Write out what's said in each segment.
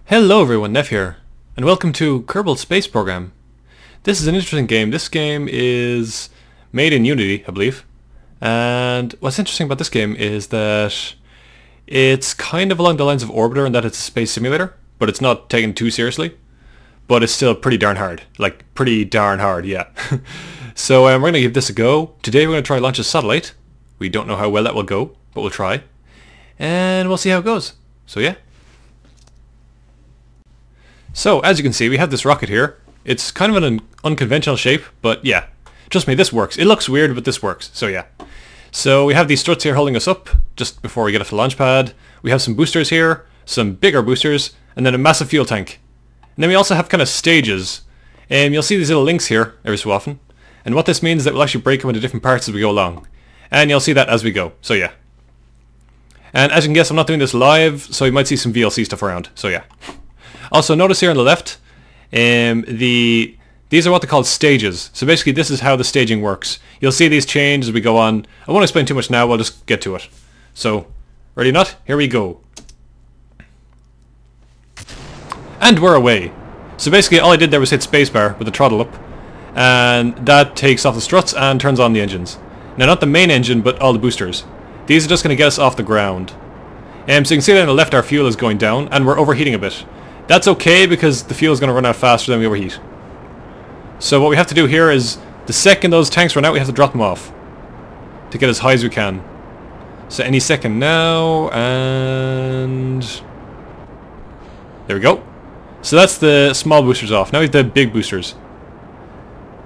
Hello everyone, Neph here, and welcome to Kerbal Space Program. This is an interesting game. This game is made in Unity, I believe, and what's interesting about this game is that it's kind of along the lines of Orbiter in that it's a space simulator, but it's not taken too seriously, but it's still pretty darn hard. Like, pretty darn hard, yeah. So we're going to give this a go. Today we're going to try launch a satellite. We don't know how well that will go, but we'll try, and we'll see how it goes. So yeah. So, as you can see, we have this rocket here. It's kind of an unconventional shape, but yeah. Trust me, this works. It looks weird, but this works. So yeah. So we have these struts here holding us up just before we get off the launch pad. We have some boosters here, some bigger boosters, and then a massive fuel tank. And then we also have kind of stages. And you'll see these little links here every so often. And what this means is that we'll actually break them into different parts as we go along. And you'll see that as we go. So yeah. And as you can guess, I'm not doing this live, so you might see some VLC stuff around. So yeah. Also, notice here on the left, these are what they call stages. So basically, this is how the staging works. You'll see these change as we go on. I won't explain too much now. We'll just get to it. So, ready or not? Here we go. And we're away. So basically, all I did there was hit spacebar with the throttle up, and that takes off the struts and turns on the engines. Now, not the main engine, but all the boosters. These are just going to get us off the ground. So you can see that on the left, our fuel is going down, and we're overheating a bit. That's okay because the fuel is going to run out faster than we overheat. So what we have to do here is, the second those tanks run out, we have to drop them off to get as high as we can. So any second now, and there we go. So that's the small boosters off. Now we have the big boosters.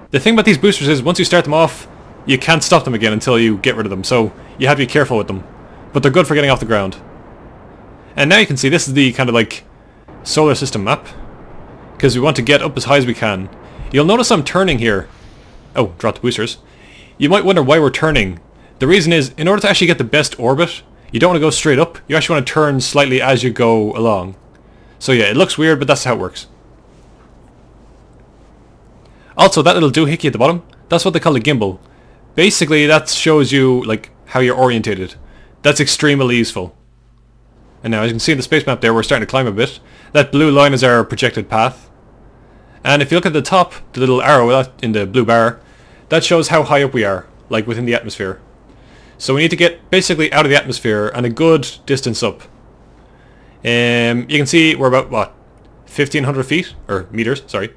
The thing about these boosters is, once you start them off, you can't stop them again until you get rid of them. So you have to be careful with them. But they're good for getting off the ground. And now you can see this is the kind of like solar system map, because we want to get up as high as we can. You'll notice I'm turning here. Oh, drop the boosters. You might wonder why we're turning. The reason is, in order to actually get the best orbit, you don't want to go straight up. You actually want to turn slightly as you go along. So yeah, it looks weird, but that's how it works. Also, that little doohickey at the bottom, that's what they call a gimbal. Basically, that shows you like how you're orientated. That's extremely useful. And now, as you can see in the space map there, we're starting to climb a bit. That blue line is our projected path. And if you look at the top, the little arrow in the blue bar, that shows how high up we are, like within the atmosphere. So we need to get basically out of the atmosphere and a good distance up. You can see we're about, what, 1,500 feet? Or meters, sorry.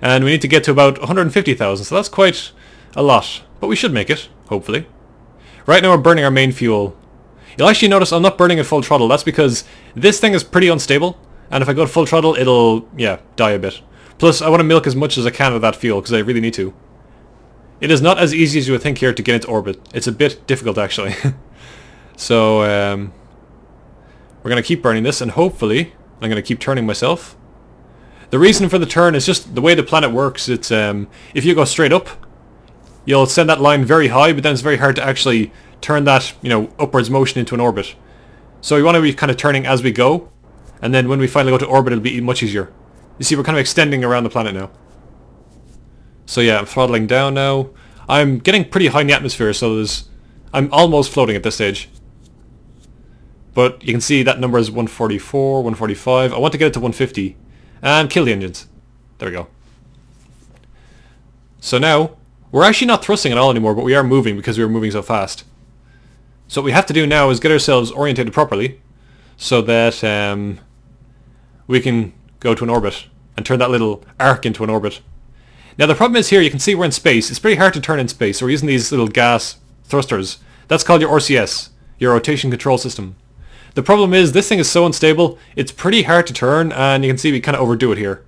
And we need to get to about 150,000, so that's quite a lot. But we should make it, hopefully. Right now we're burning our main fuel. You'll actually notice I'm not burning at full throttle. That's because this thing is pretty unstable, and if I go to full throttle, it'll, yeah, die a bit. Plus, I want to milk as much as I can of that fuel, because I really need to. It is not as easy as you would think here to get into orbit. It's a bit difficult, actually. So, we're going to keep burning this, and hopefully, I'm going to keep turning myself. The reason for the turn is just the way the planet works. It's, if you go straight up, you'll send that line very high, but then it's very hard to actually turn that, you know, upwards motion into an orbit. So we want to be kind of turning as we go, and then when we finally go to orbit, it'll be much easier. You see, we're kind of extending around the planet now. So yeah, I'm throttling down now. I'm getting pretty high in the atmosphere, so I'm almost floating at this stage. But you can see that number is 144, 145. I want to get it to 150, and kill the engines. There we go. So now, we're actually not thrusting at all anymore, but we are moving because we were moving so fast. So what we have to do now is get ourselves orientated properly so that we can go to an orbit and turn that little arc into an orbit. Now the problem is here, you can see we're in space. It's pretty hard to turn in space. So we're using these little gas thrusters. That's called your RCS, your rotation control system. The problem is this thing is so unstable, it's pretty hard to turn, and you can see we kind of overdo it here.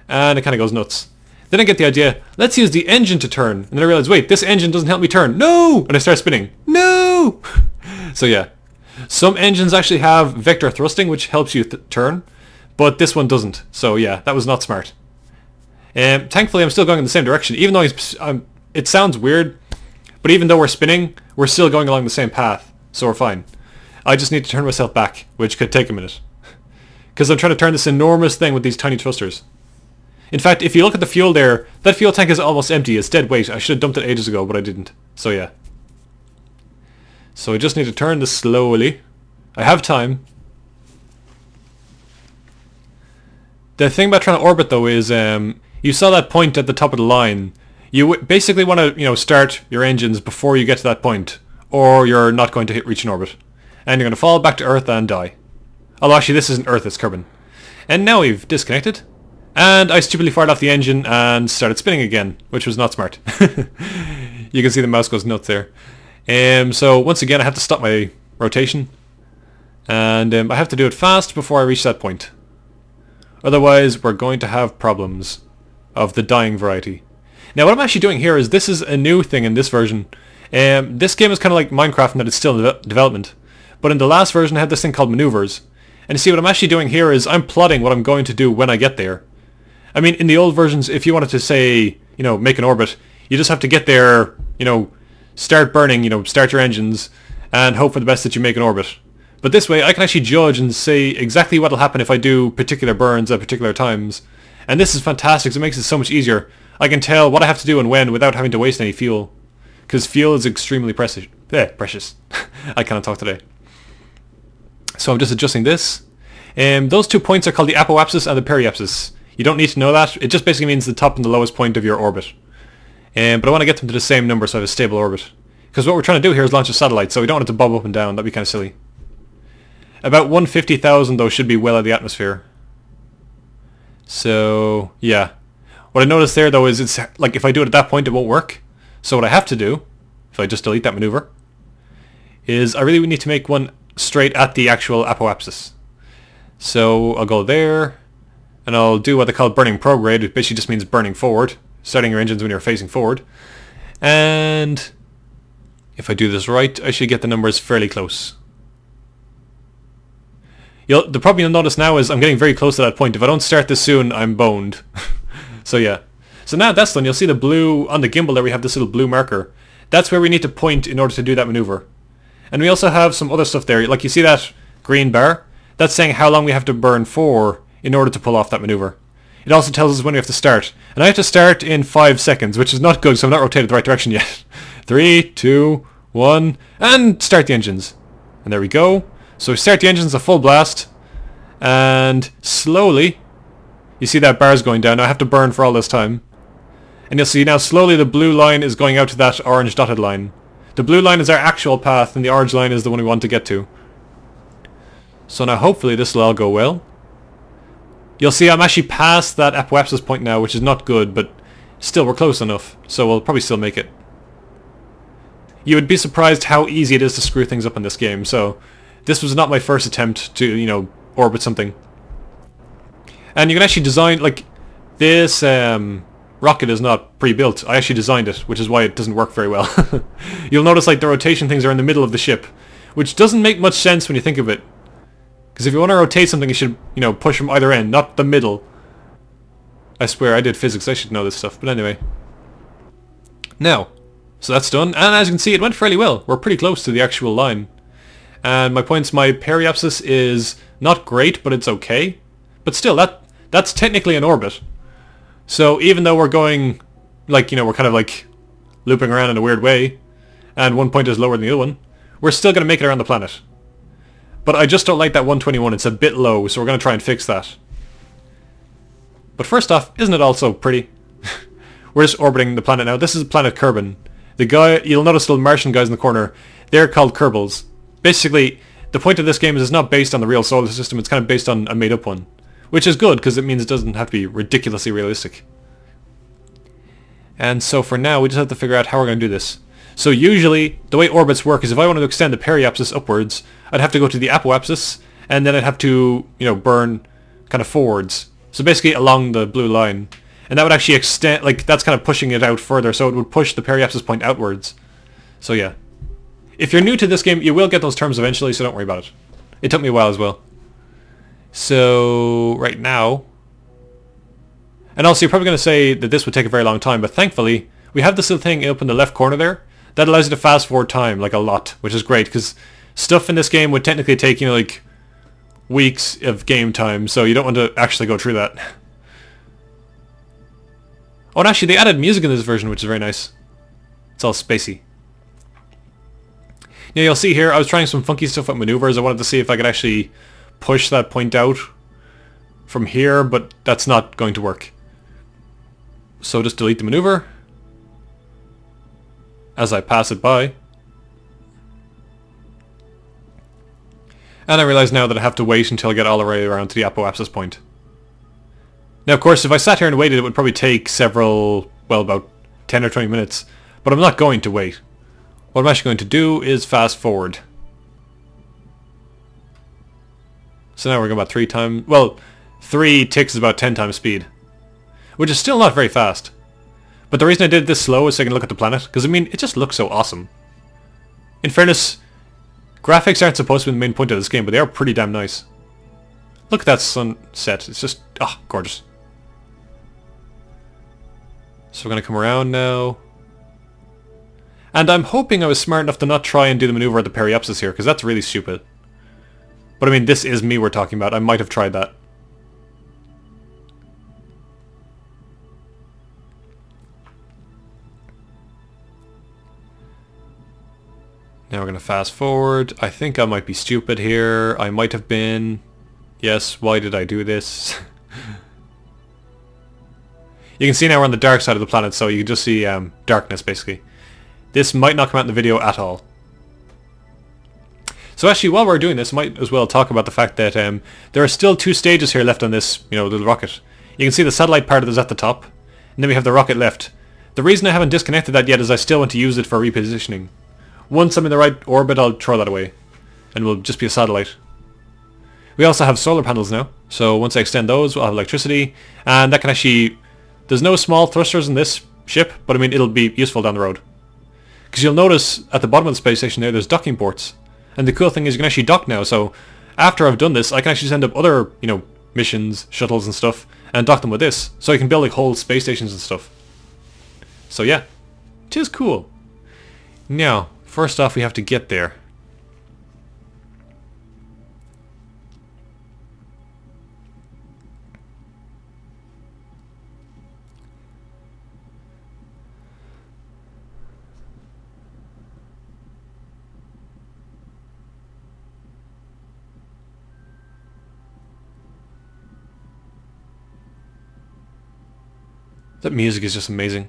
And it kind of goes nuts. Then I get the idea, let's use the engine to turn. And then I realize, wait, this engine doesn't help me turn. No! And I start spinning. No! So yeah. Some engines actually have vector thrusting, which helps you turn. But this one doesn't. So yeah, that was not smart. Thankfully, I'm still going in the same direction. Even though it sounds weird, but even though we're spinning, we're still going along the same path. So we're fine. I just need to turn myself back, which could take a minute. Because I'm trying to turn this enormous thing with these tiny thrusters. In fact, if you look at the fuel there, that fuel tank is almost empty. It's dead weight. I should have dumped it ages ago, but I didn't. So yeah. So I just need to turn this slowly. I have time. The thing about trying to orbit though is you saw that point at the top of the line. You basically want to start your engines before you get to that point, or you're not going to reach an orbit, and you're going to fall back to Earth and die. Although actually this isn't Earth, it's Kerbin. And now we've disconnected, and I stupidly fired off the engine and started spinning again, which was not smart. You can see the mouse goes nuts there. So once again I have to stop my rotation, and I have to do it fast before I reach that point. Otherwise we're going to have problems of the dying variety. Now what I'm actually doing here is, this is a new thing in this version. This game is kind of like Minecraft in that it's still in development. But in the last version I had this thing called maneuvers. And you see what I'm actually doing here is I'm plotting what I'm going to do when I get there. I mean, in the old versions, if you wanted to say, make an orbit, you just have to get there, start burning, start your engines, and hope for the best that you make an orbit. But this way I can actually judge and say exactly what will happen if I do particular burns at particular times. And this is fantastic, so it makes it so much easier. I can tell what I have to do and when without having to waste any fuel. Because fuel is extremely precious. I cannot talk today. So I'm just adjusting this. Those 2 points are called the apoapsis and the periapsis. You don't need to know that. It just basically means the top and the lowest point of your orbit. But I want to get them to the same number so I have a stable orbit. Because what we're trying to do here is launch a satellite, so we don't want it to bob up and down. That'd be kind of silly. About 150,000 though should be well out of the atmosphere. So yeah. What I noticed there though is it's like if I do it at that point it won't work. So what I have to do, if I just delete that maneuver, is I really need to make one straight at the actual apoapsis. So I'll go there, and I'll do what they call burning prograde, which basically just means burning forward, starting your engines when you're facing forward. And if I do this right, I should get the numbers fairly close. The problem you'll notice now is I'm getting very close to that point. If I don't start this soon, I'm boned. So yeah. So now that's done, you'll see the blue, on the gimbal there we have this little blue marker. That's where we need to point in order to do that maneuver. And we also have some other stuff there, like you see that green bar? That's saying how long we have to burn for in order to pull off that maneuver. It also tells us when we have to start. And I have to start in 5 seconds, which is not good, so I'm not rotated the right direction yet. 3, 2, 1, and start the engines. And there we go. So we start the engines a full blast, and slowly, you see that bar's going down. Now I have to burn for all this time. And you'll see now slowly the blue line is going out to that orange dotted line. The blue line is our actual path, and the orange line is the one we want to get to. So now hopefully this will all go well. You'll see I'm actually past that apoapsis point now, which is not good, but still we're close enough, so we'll probably still make it. You would be surprised how easy it is to screw things up in this game, so this was not my first attempt to, orbit something. And you can actually design, like, this rocket is not pre-built. I actually designed it, which is why it doesn't work very well. You'll notice, like, the rotation things are in the middle of the ship, which doesn't make much sense when you think of it. Because if you want to rotate something, you should, push from either end, not the middle. I swear, I did physics, I should know this stuff, but anyway. Now, so that's done, and as you can see, it went fairly well. We're pretty close to the actual line. And my periapsis is not great, but it's okay. But still, that's technically an orbit. So even though we're going, like, we're kind of like looping around in a weird way, and one point is lower than the other one, we're still going to make it around the planet. But I just don't like that 121, it's a bit low, so we're going to try and fix that. But first off, isn't it also pretty? We're just orbiting the planet now. This is planet Kerbin. You'll notice the Martian guys in the corner, they're called Kerbals. Basically, the point of this game is it's not based on the real solar system, it's kind of based on a made-up one. Which is good, because it means it doesn't have to be ridiculously realistic. And so for now, we just have to figure out how we're going to do this. So usually, the way orbits work is if I wanted to extend the periapsis upwards, I'd have to go to the apoapsis, and then I'd have to, burn kind of forwards. So basically along the blue line. And that would actually extend, like, that's kind of pushing it out further, so it would push the periapsis point outwards. So yeah. If you're new to this game, you will get those terms eventually, so don't worry about it. It took me a while as well. So, right now... And also, you're probably going to say that this would take a very long time, but thankfully, we have this little thing up in the left corner there. That allows you to fast forward time, like a lot, which is great, because stuff in this game would technically take, like, weeks of game time, so you don't want to actually go through that. Oh, and actually, they added music in this version, which is very nice. It's all spacey. Now, you'll see here, I was trying some funky stuff with maneuvers. I wanted to see if I could actually push that point out. from here, but that's not going to work. So just delete the maneuver as I pass it by. And I realise now that I have to wait until I get all the way around to the apoapsis point. Now of course if I sat here and waited it would probably take several, well, about 10 or 20 minutes. But I'm not going to wait. What I'm actually going to do is fast forward. So now we're going about 3 times, well, 3 ticks is about 10 times speed. Which is still not very fast. But the reason I did it this slow is so I can look at the planet, because I mean, it just looks so awesome. In fairness, graphics aren't supposed to be the main point of this game, but they are pretty damn nice. Look at that sunset, it's just, ah, gorgeous. So we're going to come around now. And I'm hoping I was smart enough to not try and do the maneuver at the periapsis here, because that's really stupid. But I mean, this is me we're talking about, I might have tried that. Now we're going to fast forward. I think I might be stupid here. I might have been. Yes, why did I do this? You can see now we're on the dark side of the planet, so you can just see darkness, basically. This might not come out in the video at all. So actually, while we're doing this, I might as well talk about the fact that there are still 2 stages here left on this, little rocket. You can see the satellite part of this at the top, and then we have the rocket left. The reason I haven't disconnected that yet is I still want to use it for repositioning. Once I'm in the right orbit, I'll throw that away, and it will just be a satellite. We also have solar panels now, so once I extend those, we'll have electricity, and that can actually... There's no small thrusters in this ship, but I mean, it'll be useful down the road. Because you'll notice at the bottom of the space station there's docking ports. And the cool thing is you can actually dock now, so after I've done this, I can actually send up other, missions, shuttles and stuff, and dock them with this. So you can build like whole space stations and stuff. So yeah, it is cool. Now, first off we have to get there. That music is just amazing.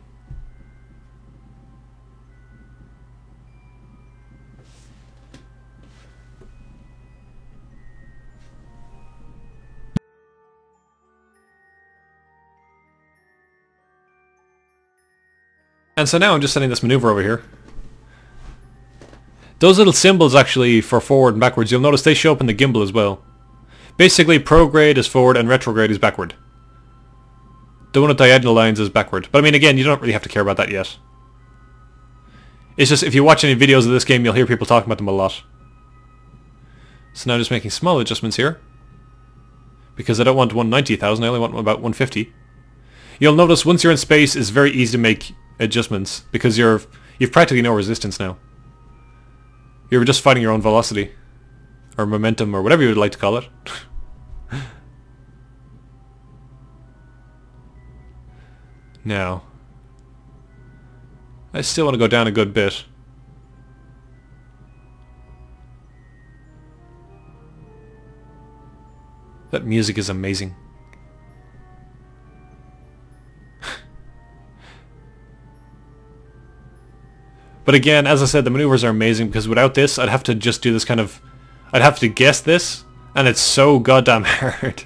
And so now I'm just setting this maneuver over here. Those little symbols actually for forward and backwards, you'll notice they show up in the gimbal as well. Basically prograde is forward and retrograde is backward. The one with diagonal lines is backward. But I mean, again, you don't really have to care about that yet. It's just, if you watch any videos of this game, you'll hear people talking about them a lot. So now I'm just making small adjustments here. Because I don't want 190,000, I only want about 150. You'll notice once you're in space, it's very easy to make adjustments. Because you've practically no resistance now. You're just fighting your own velocity. Or momentum, or whatever you would like to call it. Now, I still want to go down a good bit. That music is amazing. But again, as I said, the maneuvers are amazing because without this, I'd have to just do this kind of... I'd have to guess this, and it's so goddamn hard.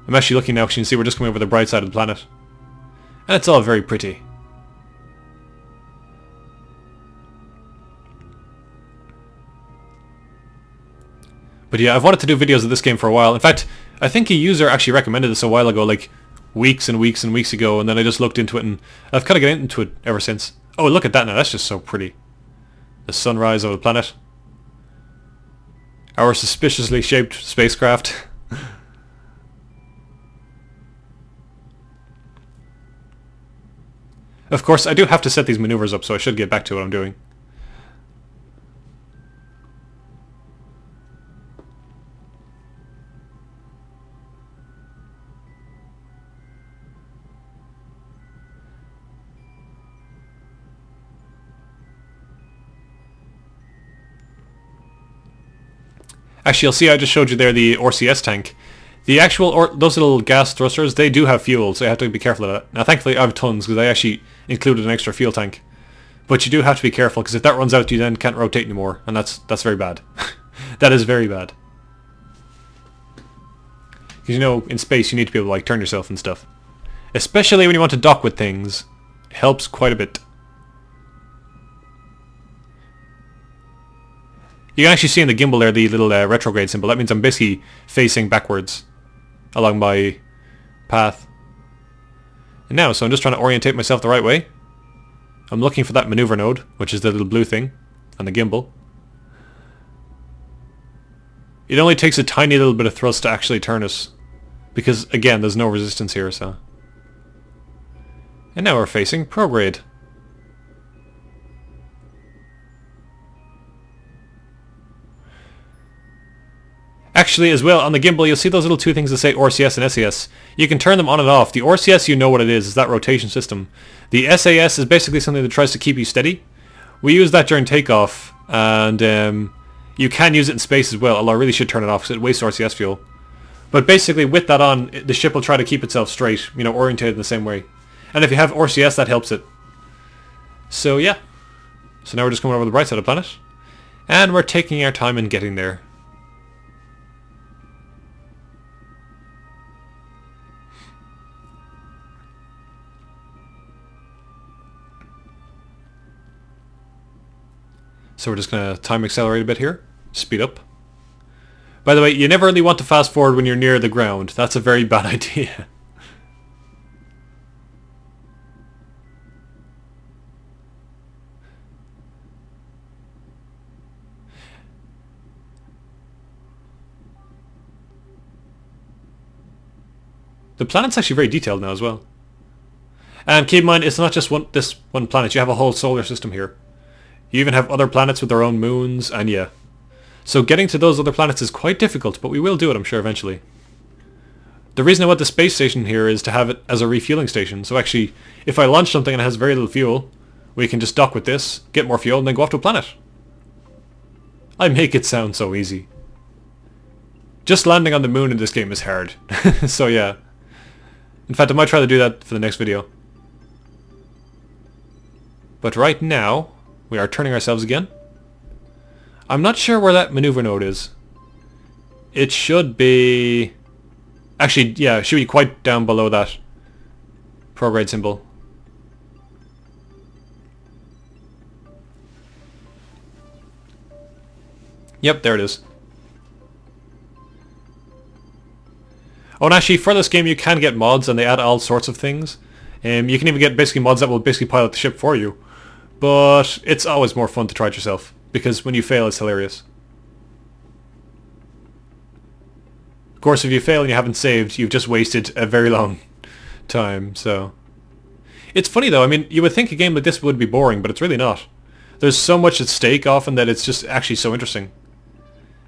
I'm actually looking now because you can see we're just coming over the bright side of the planet. And it's all very pretty. But yeah, I've wanted to do videos of this game for a while. In fact, I think a user actually recommended this a while ago, like weeks and weeks and weeks ago, and then I just looked into it and I've kind of got into it ever since. Oh, look at that now, that's just so pretty. The sunrise over the planet. Our suspiciously shaped spacecraft. Of course, I do have to set these maneuvers up, so I should get back to what I'm doing. Actually, you'll see I just showed you there the RCS tank. The actual, those little gas thrusters, they do have fuel, so you have to be careful of that. Now thankfully I have tons, because I actually included an extra fuel tank. But you do have to be careful, because if that runs out you then can't rotate anymore, and that's very bad. That is very bad. Because you know, in space you need to be able to like turn yourself and stuff. Especially when you want to dock with things. It helps quite a bit. You can actually see in the gimbal there the little retrograde symbol. That means I'm basically facing backwards along my path. And now, so I'm just trying to orientate myself the right way. I'm looking for that maneuver node, which is the little blue thing on the gimbal. It only takes a tiny little bit of thrust to actually turn us. Because, again, there's no resistance here, so... And now we're facing prograde. Actually, as well, on the gimbal, you'll see those little two things that say RCS and SAS. You can turn them on and off. The RCS, you know what it is. It's that rotation system. The SAS is basically something that tries to keep you steady. We use that during takeoff, and you can use it in space as well, although I really should turn it off because it wastes RCS fuel. But basically, with that on, the ship will try to keep itself straight, you know, orientated in the same way. And if you have RCS, that helps it. So, yeah. So now we're just coming over the bright side of the planet. And we're taking our time in getting there. So we're just going to time accelerate a bit here. Speed up. By the way, you never really want to fast forward when you're near the ground. That's a very bad idea. The planet's actually very detailed now as well. And keep in mind, it's not just this one planet. You have a whole solar system here. You even have other planets with their own moons, and yeah. So getting to those other planets is quite difficult, but we will do it, I'm sure, eventually. The reason I want the space station here is to have it as a refueling station. So actually, if I launch something and it has very little fuel, we can just dock with this, get more fuel, and then go off to a planet. I make it sound so easy. Just landing on the moon in this game is hard. So yeah. In fact, I might try to do that for the next video. But right now, we are turning ourselves again. I'm not sure where that maneuver node is. It should be... Actually, yeah, it should be quite down below that prograde symbol. Yep, there it is. Oh, and actually, for this game you can get mods, and they add all sorts of things. You can even get basically mods that will basically pilot the ship for you. But it's always more fun to try it yourself, because when you fail it's hilarious. Of course, if you fail and you haven't saved, you've just wasted a very long time, so... It's funny though, I mean, you would think a game like this would be boring, but it's really not. There's so much at stake often that it's just actually so interesting.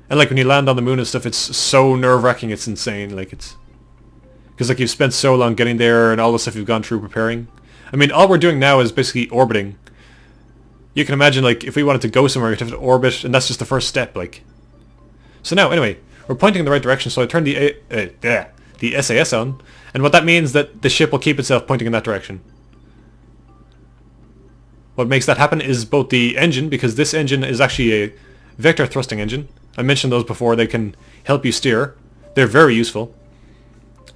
And like when you land on the moon and stuff, it's so nerve-wracking, it's insane, like it's... Because like you've spent so long getting there and all the stuff you've gone through preparing. I mean, all we're doing now is basically orbiting. You can imagine, like, if we wanted to go somewhere, we'd have to orbit, and that's just the first step, like. So now, anyway, we're pointing in the right direction, so I turn the SAS on, and what that means that the ship will keep itself pointing in that direction. What makes that happen is both the engine, because this engine is actually a vector thrusting engine. I mentioned those before, they can help you steer. They're very useful.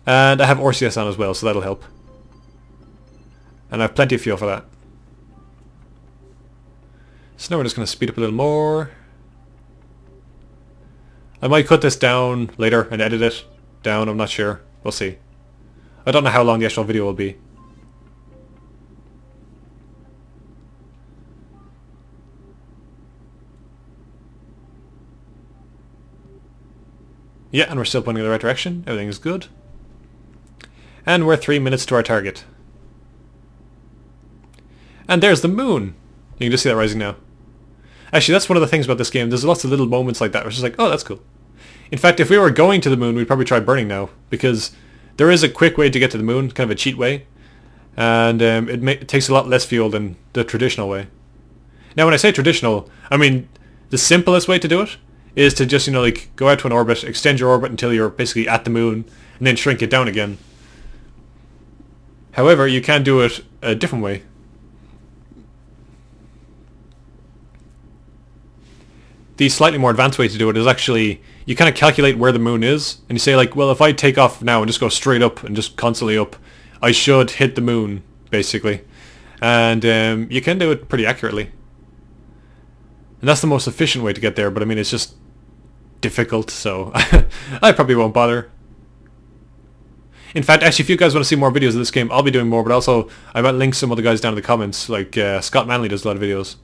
And I have RCS on as well, so that'll help. And I have plenty of fuel for that. So now we're just going to speed up a little more. I might cut this down later and edit it down, I'm not sure. We'll see. I don't know how long the actual video will be. Yeah, and we're still pointing in the right direction. Everything is good. And we're 3 minutes to our target. And there's the moon. You can just see that rising now. Actually, that's one of the things about this game. There's lots of little moments like that where it's just like, oh, that's cool. In fact, if we were going to the moon, we'd probably try burning now, because there is a quick way to get to the moon, kind of a cheat way, and it takes a lot less fuel than the traditional way. Now, when I say traditional, I mean the simplest way to do it is to just, you know, like go out to an orbit, extend your orbit until you're basically at the moon, and then shrink it down again. However, you can do it a different way. The slightly more advanced way to do it is actually, you kind of calculate where the moon is, and you say like, well, if I take off now and just go straight up and just constantly up, I should hit the moon, basically. And you can do it pretty accurately. And that's the most efficient way to get there, but I mean, it's just difficult, so I probably won't bother. In fact, actually, if you guys want to see more videos of this game, I'll be doing more, but also I might link some other guys down in the comments, like Scott Manley does a lot of videos.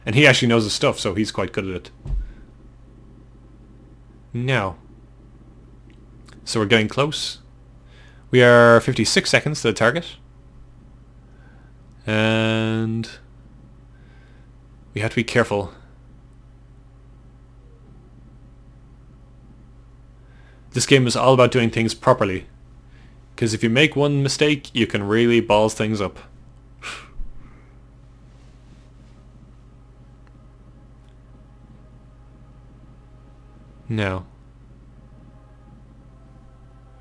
And he actually knows his stuff, so he's quite good at it. Now, so we're getting close. We are 56 seconds to the target. And we have to be careful. This game is all about doing things properly. Because if you make one mistake, you can really balls things up. Now.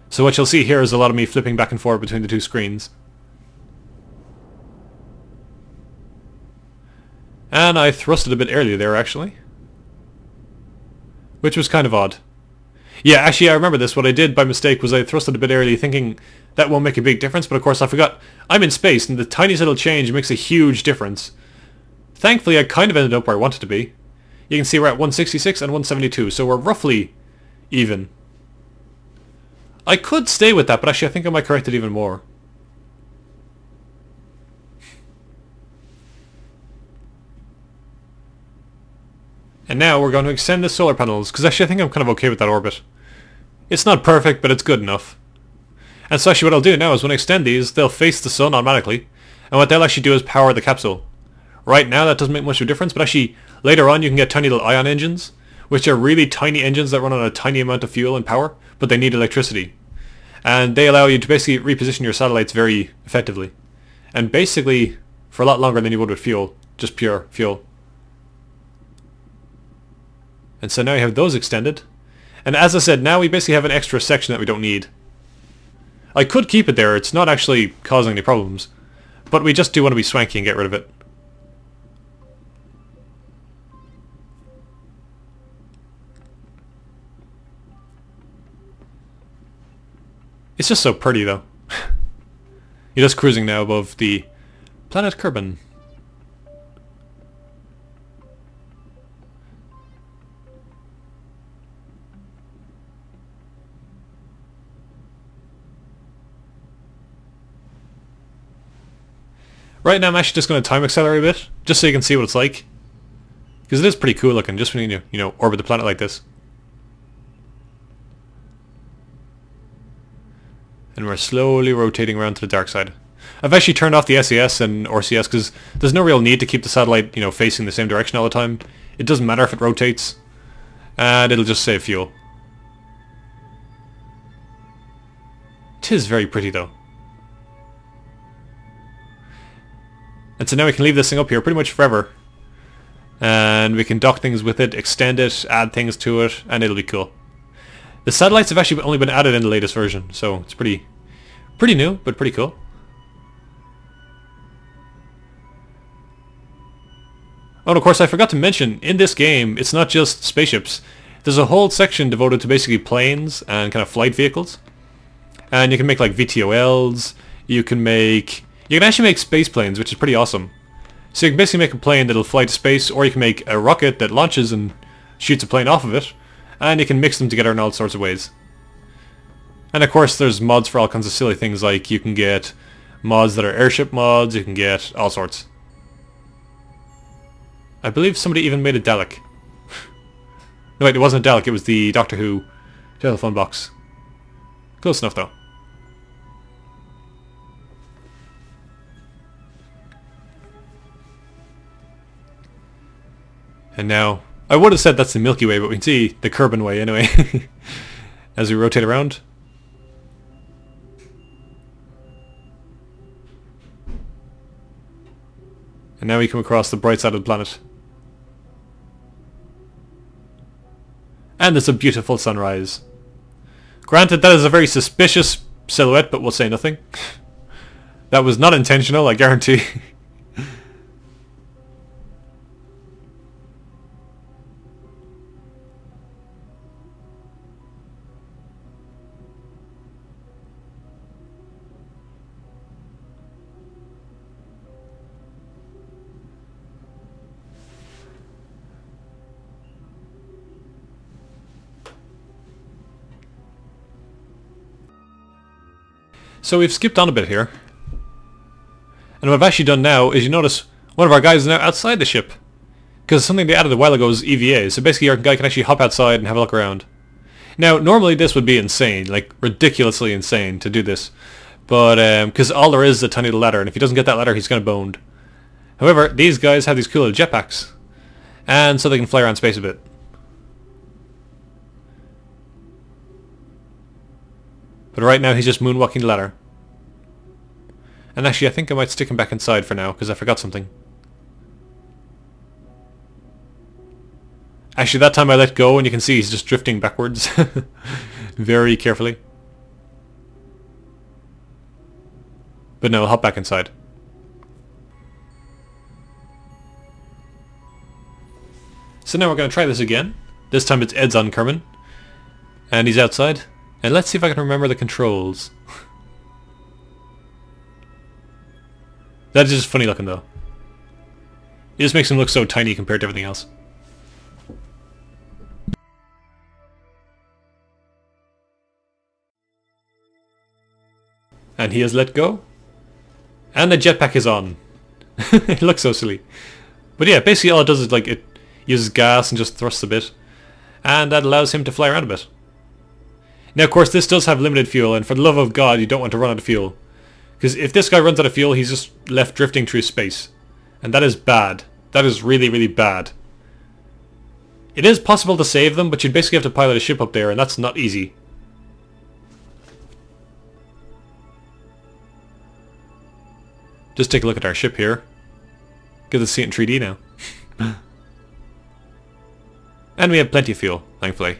So what you'll see here is a lot of me flipping back and forth between the two screens. And I thrusted a bit earlier there, actually. Which was kind of odd. Yeah, actually I remember this. What I did by mistake was I thrusted a bit early thinking that won't make a big difference, but of course I forgot I'm in space and the tiniest little change makes a huge difference. Thankfully I kind of ended up where I wanted to be. You can see we're at 166 and 172, so we're roughly even. I could stay with that, but actually I think I might correct it even more. And now we're going to extend the solar panels, because actually I think I'm kind of okay with that orbit. It's not perfect, but it's good enough. And so actually what I'll do now is when I extend these, they'll face the sun automatically. And what they'll actually do is power the capsule. Right now that doesn't make much of a difference, but actually later on you can get tiny little ion engines, which are really tiny engines that run on a tiny amount of fuel and power, but they need electricity. And they allow you to basically reposition your satellites very effectively. And basically for a lot longer than you would with fuel, just pure fuel. And so now you have those extended. And as I said, now we basically have an extra section that we don't need. I could keep it there, it's not actually causing any problems. But we just do want to be swanky and get rid of it. It's just so pretty though. You're just cruising now above the planet Kerbal. Right now I'm actually just going to time accelerate a bit, just so you can see what it's like. Because it is pretty cool looking, just when you know, orbit the planet like this. And we're slowly rotating around to the dark side. I've actually turned off the SAS and RCS because there's no real need to keep the satellite, facing the same direction all the time. It doesn't matter if it rotates, and it'll just save fuel. It is very pretty though. And so now we can leave this thing up here pretty much forever. And we can dock things with it, extend it, add things to it, and it'll be cool. The satellites have actually only been added in the latest version, so it's pretty new, but pretty cool. Oh, and of course I forgot to mention, in this game, it's not just spaceships. There's a whole section devoted to basically planes and kind of flight vehicles. And you can make like VTOLs, you can actually make space planes, which is pretty awesome. So you can basically make a plane that'll fly to space, or you can make a rocket that launches and shoots a plane off of it. And you can mix them together in all sorts of ways. And of course there's mods for all kinds of silly things, like you can get mods that are airship mods, you can get all sorts. I believe somebody even made a Dalek. No wait, it wasn't a Dalek, it was the Doctor Who telephone box. Close enough though. And now, I would have said that's the Milky Way, but we can see the Kerbal Way anyway. As we rotate around. And now we come across the bright side of the planet. And there's a beautiful sunrise. Granted, that is a very suspicious silhouette, but we'll say nothing. That was not intentional, I guarantee. So we've skipped on a bit here. And what I've actually done now is, you notice one of our guys is now outside the ship. Because something they added a while ago is EVA. So basically our guy can actually hop outside and have a look around. Now normally this would be insane, like ridiculously insane to do this. But because all there is a tiny little ladder, and if he doesn't get that ladder he's kind of boned. However, these guys have these cool little jetpacks. And so they can fly around space a bit. But right now he's just moonwalking the ladder. And actually I think I might stick him back inside for now, because I forgot something. Actually that time I let go and you can see he's just drifting backwards. Very carefully. But no, I'll hop back inside. So now we're going to try this again. This time it's Ed's on Kerman. And he's outside. And let's see if I can remember the controls. That is just funny looking though. It just makes him look so tiny compared to everything else. And he has let go. And the jetpack is on. It looks so silly. But yeah, basically all it does is like it uses gas and just thrusts a bit. And that allows him to fly around a bit. Now of course this does have limited fuel, and for the love of God you don't want to run out of fuel. Because if this guy runs out of fuel he's just left drifting through space. And that is bad. That is really, really bad. It is possible to save them, but you'd basically have to pilot a ship up there, and that's not easy. Just take a look at our ship here. Get to see it in 3D now. And we have plenty of fuel, thankfully.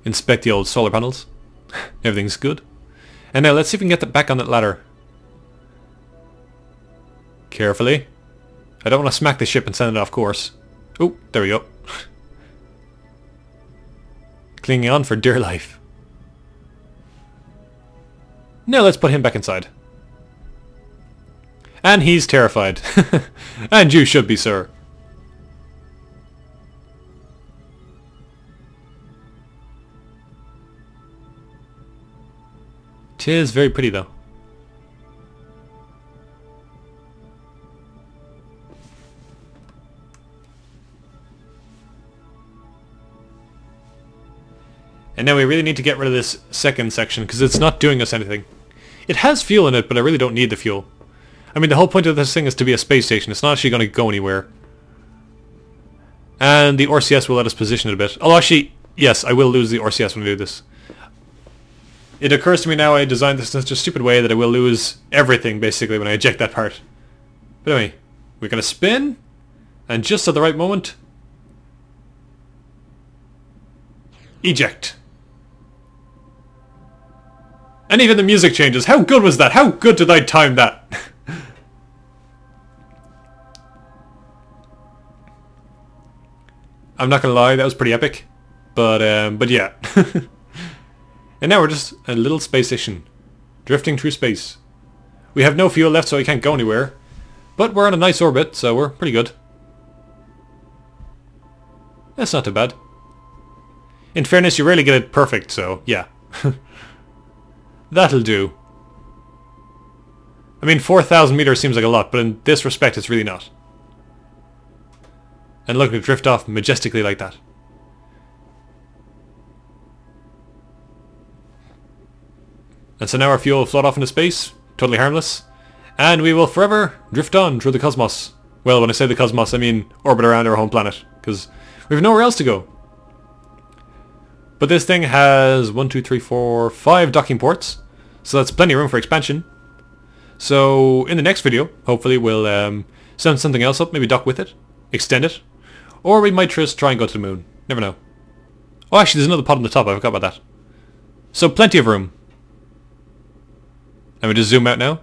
Inspect the old solar panels. Everything's good. And now let's see if we can get back on that ladder. Carefully. I don't want to smack the ship and send it off course. Oh, there we go. Clinging on for dear life. Now let's put him back inside. And he's terrified. And you should be, sir. Tis very pretty though. And now we really need to get rid of this second section because it's not doing us anything. It has fuel in it, but I really don't need the fuel. I mean, the whole point of this thing is to be a space station. It's not actually going to go anywhere. And the RCS will let us position it a bit. Although actually, yes, I will lose the RCS when I do this. It occurs to me now I designed this in such a stupid way that I will lose everything, basically, when I eject that part. But anyway, we're going to spin, and just at the right moment, eject. And even the music changes. How good was that? How good did I time that? I'm not going to lie, that was pretty epic. But yeah. And now we're just a little space station, drifting through space. We have no fuel left, so we can't go anywhere. But we're on a nice orbit, so we're pretty good. That's not too bad. In fairness, you rarely get it perfect, so yeah. That'll do. I mean, 4,000 meters seems like a lot, but in this respect, it's really not. And look, it drift off majestically like that. And so now our fuel will float off into space, totally harmless, and we will forever drift on through the cosmos. Well, when I say the cosmos, I mean orbit around our home planet, because we have nowhere else to go. But this thing has 1, 2, 3, 4, 5 docking ports, so that's plenty of room for expansion. So in the next video, hopefully we'll send something else up, maybe dock with it, extend it, or we might just try and go to the moon. Never know. Oh, actually, there's another pod on the top. I forgot about that. So plenty of room. And we just zoom out now.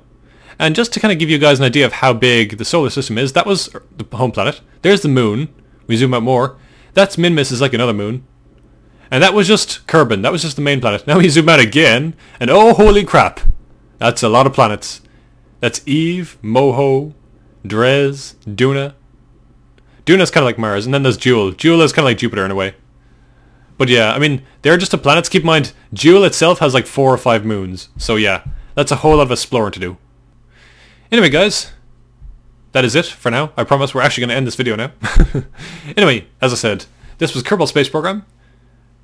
And just to kind of give you guys an idea of how big the solar system is, that was the home planet. There's the moon. We zoom out more. That's Minmus, is like another moon. And that was just Kerbin. That was just the main planet. Now we zoom out again, and oh, holy crap. That's a lot of planets. That's Eve, Moho, Drez, Duna. Duna's kind of like Mars, and then there's Jewel. Jewel is kind of like Jupiter in a way. But yeah, I mean, they're just the planets. Keep in mind, Jewel itself has like 4 or 5 moons. So yeah, that's a whole lot of exploring to do. Anyway, guys, that is it for now. I promise we're actually going to end this video now. Anyway, as I said, this was Kerbal Space Program.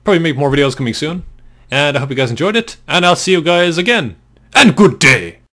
Probably make more videos coming soon. And I hope you guys enjoyed it. And I'll see you guys again. And good day!